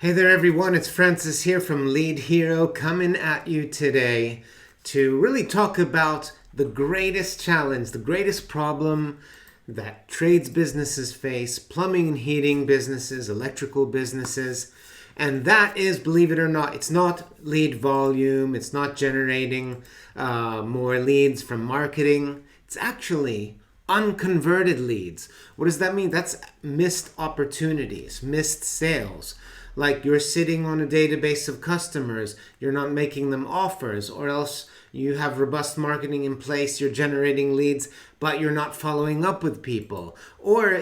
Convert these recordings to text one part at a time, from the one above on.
Hey there everyone, it's Francis here from Lead Hero coming at you today to really talk about the greatest challenge, the greatest problem that trades businesses face, plumbing and heating businesses, electrical businesses, and that is, believe it or not, it's not lead volume, it's not generating more leads from marketing, it's actually unconverted leads. What does that mean? That's missed opportunities, missed sales. Like you're sitting on a database of customers, you're not making them offers, or else you have robust marketing in place, you're generating leads, but you're not following up with people. Or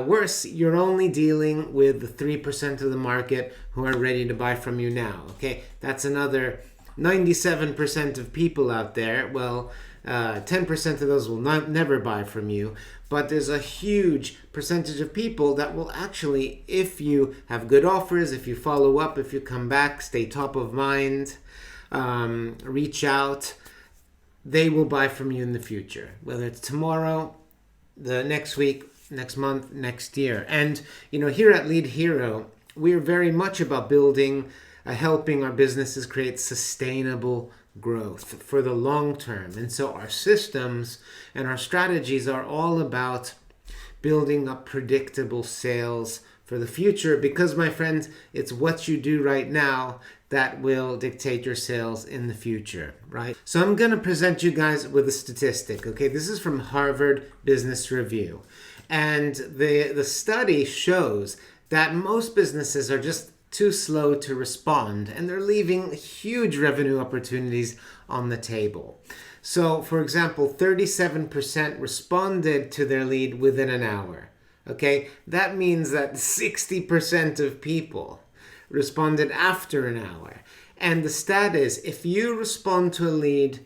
worse, you're only dealing with the 3% of the market who are ready to buy from you now. Okay, that's another 97% of people out there. Well, 10% of those will never buy from you, but there's a huge percentage of people that will actually, if you have good offers, if you follow up, if you come back, stay top of mind, reach out, they will buy from you in the future, whether it's tomorrow, the next week, next month, next year. And here at Lead Hero, we're very much about building, helping our businesses create sustainable growth for the long term. And so our systems and our strategies are all about building up predictable sales for the future, because my friends, it's what you do right now that will dictate your sales in the future, right? So I'm going to present you guys with a statistic, okay? This is from Harvard Business Review. And the study shows that most businesses are just too slow to respond, and they're leaving huge revenue opportunities on the table. So, for example, 37% responded to their lead within an hour. Okay, that means that 60% of people responded after an hour. And the stat is, if you respond to a lead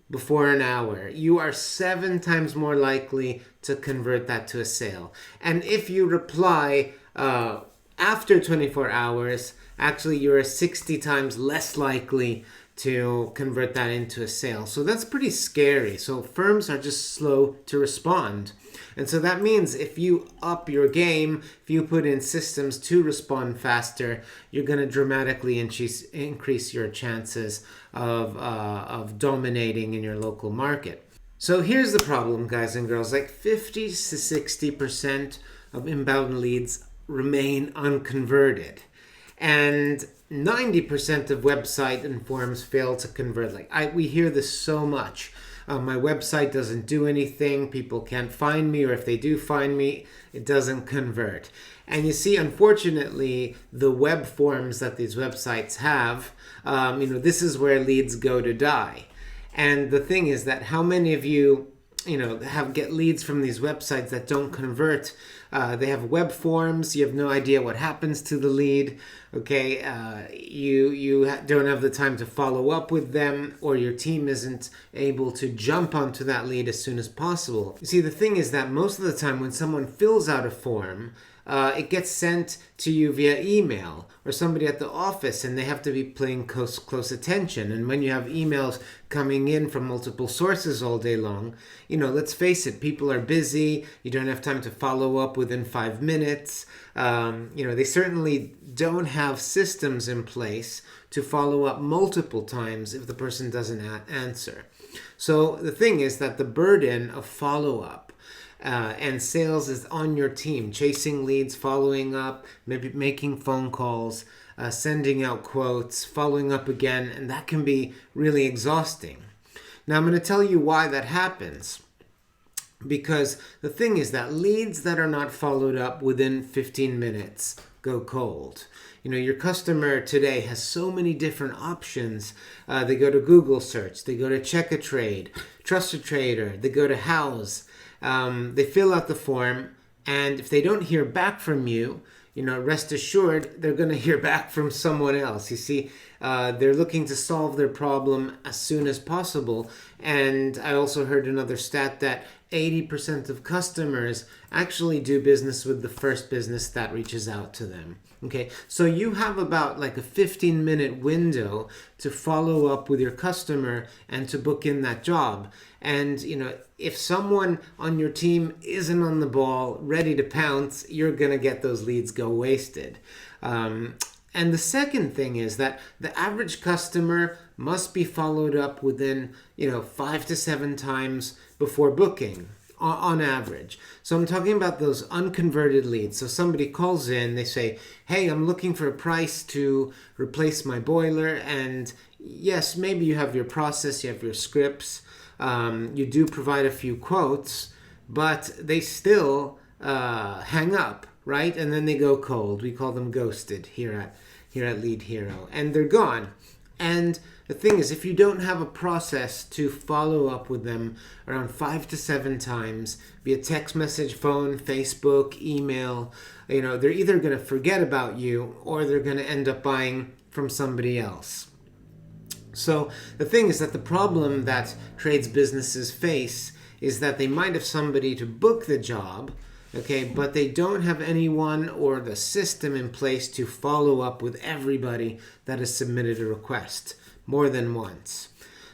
before an hour, you are 7 times more likely to convert that to a sale. And if you reply after 24 hours, actually you're 60 times less likely to convert that into a sale. So that's pretty scary. So firms are just slow to respond. And so that means if you up your game, if you put in systems to respond faster, you're going to dramatically increase your chances of dominating in your local market. So here's the problem, guys and girls. Like 50 to 60% of inbound leads remain unconverted, and 90% of website and forums fail to convert. We hear this so much. My website doesn't do anything, people can't find me, or if they do find me, it doesn't convert. And you see, unfortunately, the web forms that these websites have, this is where leads go to die. And the thing is that how many of you get leads from these websites that don't convert? They have web forms. You have no idea what happens to the lead. Okay, you don't have the time to follow up with them, or your team isn't able to jump onto that lead as soon as possible. You see, the thing is that most of the time when someone fills out a form, it gets sent to you via email or somebody at the office, and they have to be paying close attention. And when you have emails coming in from multiple sources all day long, let's face it, people are busy. You don't have time to follow up within 5 minutes. They certainly don't have systems in place to follow up multiple times if the person doesn't answer. So the thing is that the burden of follow-up and sales is on your team, chasing leads, following up, maybe making phone calls, sending out quotes, following up again, and that can be really exhausting. Now I'm going to tell you why that happens. Because the thing is that leads that are not followed up within 15 minutes go cold. Your customer today has so many different options. They go to Google search, they go to Check a Trade, Trust a Trader, they go to House. They fill out the form, and if they don't hear back from you, rest assured they're going to hear back from someone else. You see, they're looking to solve their problem as soon as possible. And I also heard another stat that 80% of customers actually do business with the first business that reaches out to them. Okay, so you have about like a 15-minute window to follow up with your customer and to book in that job. And, if someone on your team isn't on the ball, ready to pounce, you're going to get those leads go wasted. And the second thing is that the average customer must be followed up within, 5 to 7 times before booking on average. So I'm talking about those unconverted leads. So somebody calls in, they say, hey, I'm looking for a price to replace my boiler. And yes, maybe you have your process, you have your scripts, you do provide a few quotes, but they still hang up, right? And then they go cold. We call them ghosted here at Lead Hero, and they're gone. And the thing is, if you don't have a process to follow up with them around 5 to 7 times via text message, phone, Facebook, email, they're either going to forget about you or they're going to end up buying from somebody else. So the thing is that the problem that trades businesses face is that they might have somebody to book the job, okay, but they don't have anyone or the system in place to follow up with everybody that has submitted a request more than once.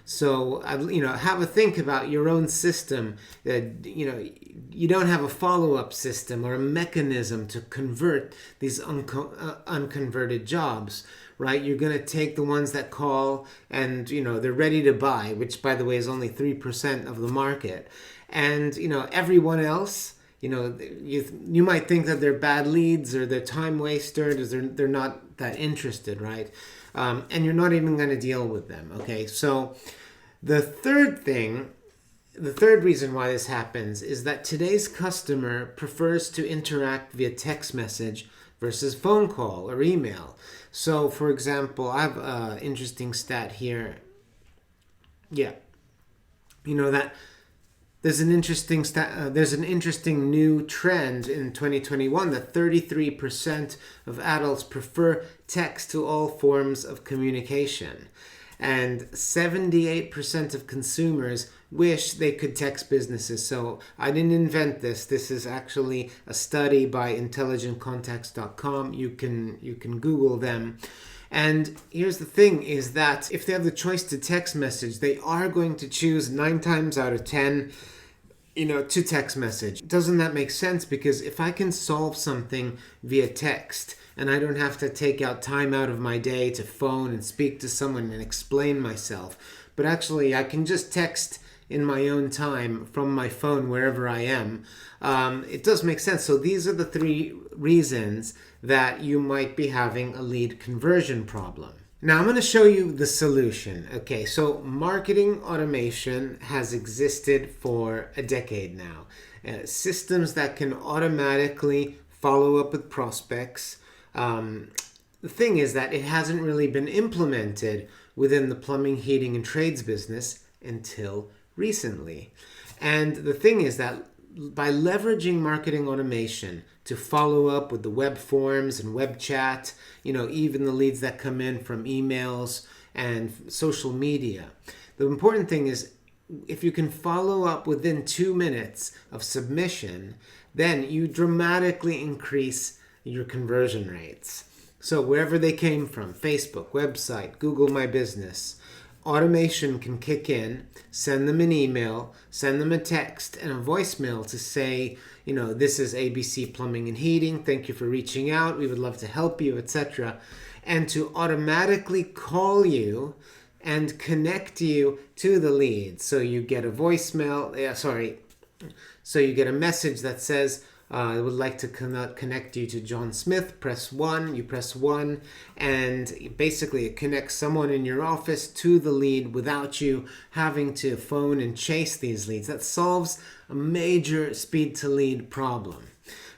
So, have a think about your own system. You don't have a follow-up system or a mechanism to convert these unconverted jobs, right? You're going to take the ones that call and, they're ready to buy, which, by the way, is only 3% of the market. And, everyone else, you might think that they're bad leads or they're time wasters, or they're not that interested, right? And you're not even going to deal with them, okay? So the third reason why this happens is that today's customer prefers to interact via text message versus phone call or email. So, for example, I have an interesting stat here. Yeah. That there's an interesting new trend in 2021 that 33% of adults prefer text to all forms of communication. And 78% of consumers wish they could text businesses. So I didn't invent this. This is actually a study by intelligentcontacts.com. You can Google them. And here's the thing is that if they have the choice to text message, they are going to choose 9 times out of 10 to text message. Doesn't that make sense? Because if I can solve something via text and I don't have to take out time out of my day to phone and speak to someone and explain myself, but actually I can just text in my own time from my phone wherever I am, it does make sense. So these are the 3 reasons that you might be having a lead conversion problem. Now I'm going to show you the solution. Okay, so marketing automation has existed for a decade now. Systems that can automatically follow up with prospects. The thing is that it hasn't really been implemented within the plumbing, heating, and trades business until recently. And the thing is that by leveraging marketing automation to follow up with the web forms and web chat, even the leads that come in from emails and social media. The important thing is if you can follow up within 2 minutes of submission, then you dramatically increase your conversion rates. So wherever they came from, Facebook, website, Google My Business, automation can kick in, send them an email, send them a text and a voicemail to say, this is ABC Plumbing and Heating. Thank you for reaching out. We would love to help you, etc. And to automatically call you and connect you to the lead. So you get a voicemail, so you get a message that says, I would like to connect you to John Smith. Press 1. You press 1, and basically it connects someone in your office to the lead without you having to phone and chase these leads. That solves a major speed to lead problem.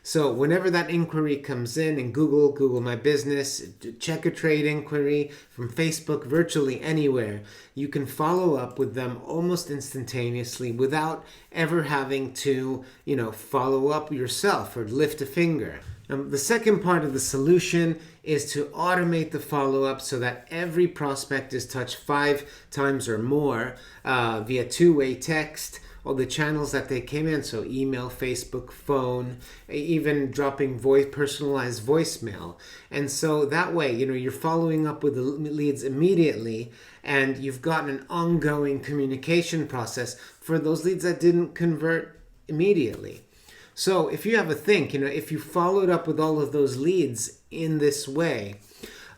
So whenever that inquiry comes in Google My Business, check a trade inquiry from Facebook, virtually anywhere, you can follow up with them almost instantaneously without ever having to, follow up yourself or lift a finger. The second part of the solution is to automate the follow-up so that every prospect is touched 5 times or more via two-way text, all the channels that they came in, so email, Facebook, phone, even dropping personalized voicemail. And so that way, you're following up with the leads immediately, and you've got an ongoing communication process for those leads that didn't convert immediately. So if you have a think, if you followed up with all of those leads in this way,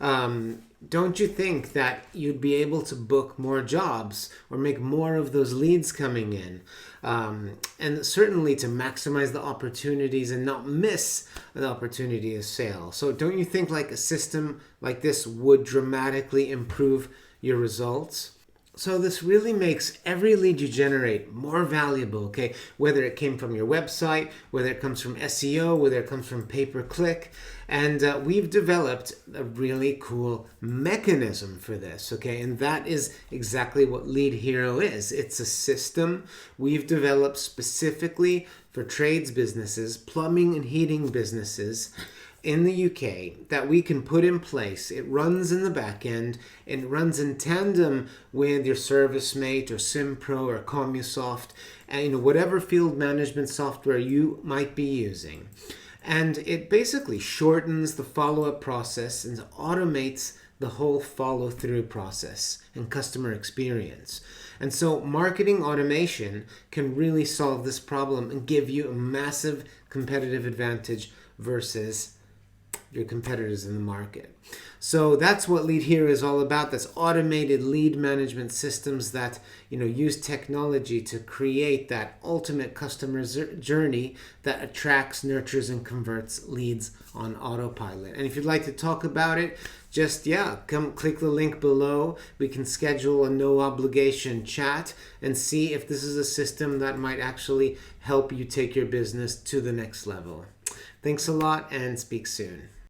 Don't you think that you'd be able to book more jobs or make more of those leads coming in? And certainly to maximize the opportunities and not miss the opportunity of sale. So don't you think like a system like this would dramatically improve your results? So this really makes every lead you generate more valuable, okay? Whether it came from your website, whether it comes from SEO, whether it comes from pay-per-click. And we've developed a really cool mechanism for this, okay? And that is exactly what Lead Hero is. It's a system we've developed specifically for trades businesses, plumbing and heating businesses, in the UK that we can put in place. It runs in the back end. It runs in tandem with your ServiceMate or SimPro or Commusoft and whatever field management software you might be using. And it basically shortens the follow-up process and automates the whole follow-through process and customer experience. And so marketing automation can really solve this problem and give you a massive competitive advantage versus your competitors in the market. So that's what Lead Hero is all about. That's automated lead management systems that use technology to create that ultimate customer journey that attracts, nurtures, and converts leads on autopilot. And if you'd like to talk about it, just come click the link below. We can schedule a no obligation chat and see if this is a system that might actually help you take your business to the next level. Thanks a lot and speak soon.